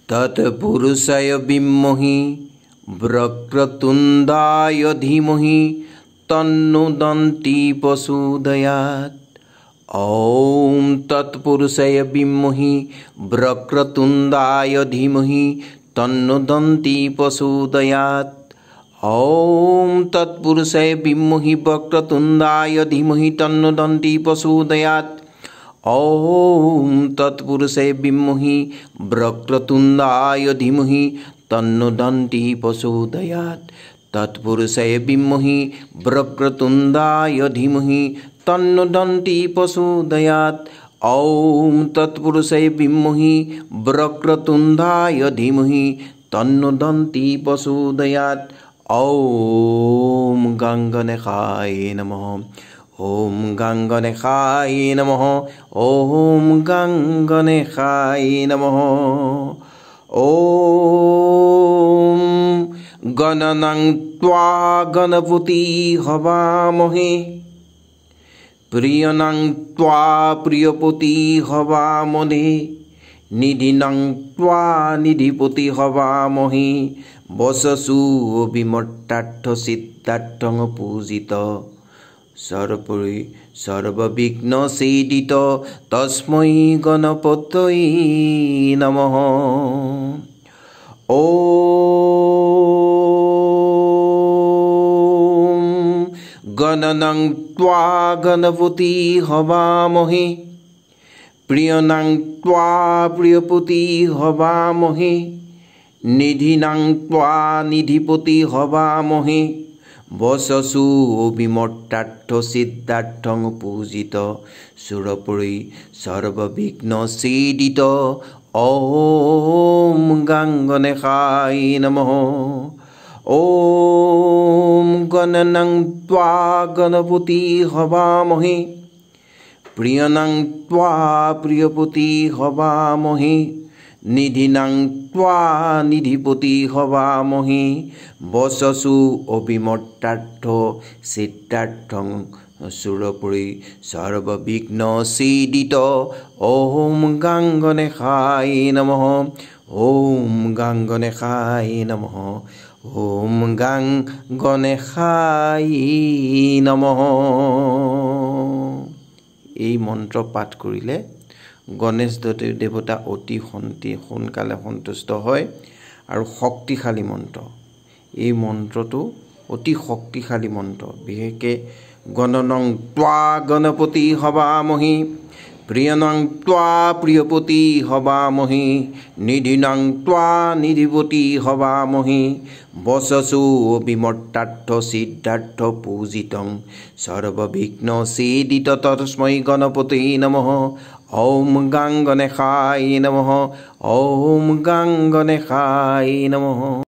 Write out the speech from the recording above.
तत्पुरुषाय विद्महे वक्रतुण्डाय धीमहि तन्नो दन्ती प्रचोदयात्। ॐ तत्पुरुषाय विद्महे वक्रतुण्डाय धीमहि तन्नो दन्ती प्रचोदयात्। ॐ तत्पुरुषाय विद्महे वक्रतुण्डाय धीमहि तन्नो दन्ती प्रचोदयात्। ॐ तत्पुरुषाय विद्महे वक्रतुण्डाय धीमहि तन्नो दन्ती प्रचोदयात्। तत्पुरुषाय विद्महे वक्रतुण्डाय धीमहि तन्नो दन्ती प्रचोदयात्। ॐ तत्पुरुषाय विद्महे वक्रतुण्डाय धीमहि तन्नो दन्ती प्रचोदयात्। ॐ गङ्गनेशाय नमः। ॐ गङ्गनेशाय नमः। ॐ गङ्गनेशाय नमः। ॐ गणनं त्वा गणपति हवामहे प्रियनं त्वा प्रियपति हवामहे निधिनं त्वा निधिपति हवामहे वससु विमट्टार्थ सिद्धार्थं पूजित सर्वोपरि सर्वविघ्नसेदित तस्मै गणपतये नमः। ॐ गणनं त्वा गणपति हवामहे प्रियनं त्वा प्रियपति हवामहे निधिनं त्वा निधिपति हवामहे वससु विमट्टार्थ सिद्धार्थं पूजित सुरपुरी सर्वविघ्नसेदित ॐ गङ्गनेशाय नमः। ॐ गणनं त्वा गणपति हवामहे प्रियनं त्वा प्रियपति हवामहे निधिनं त्वा निधिपति हवामहे वससु अविमट्टार्थ सिद्धार्थं सुरपुरी सर्वविघ्नसेदित ॐ गङ्गनेशाय नमः। ॐ गङ्गनेशाय नमः। ॐ गङ्गनेशाय नमः। এই মন্ত্ৰ পাঠ কৰিলে গণেশ দেৱতা অতি সোনকালে সন্তুষ্ট হয় আৰু শক্তিশালী মন্ত্ৰ। এই মন্ত্ৰটো অতি শক্তিশালী মন্ত্ৰ। বিশেষকৈ গণনং ত্বা গণপতি হৱামহে প্ৰিয়নং ত্বা প্ৰিয়পতি হৱামহে নিধিনং ত্বা নিধিপতি হৱামহে বসসু বিমট্টাৰ্থ সিদ্ধাৰ্থ পূজিতং সৰ্ববিঘ্নছেদিত তস্मै গণপতয়ে নমঃ। ॐ गङ्गनेशाय नमः। ॐ गङ्गनेशाय नमः।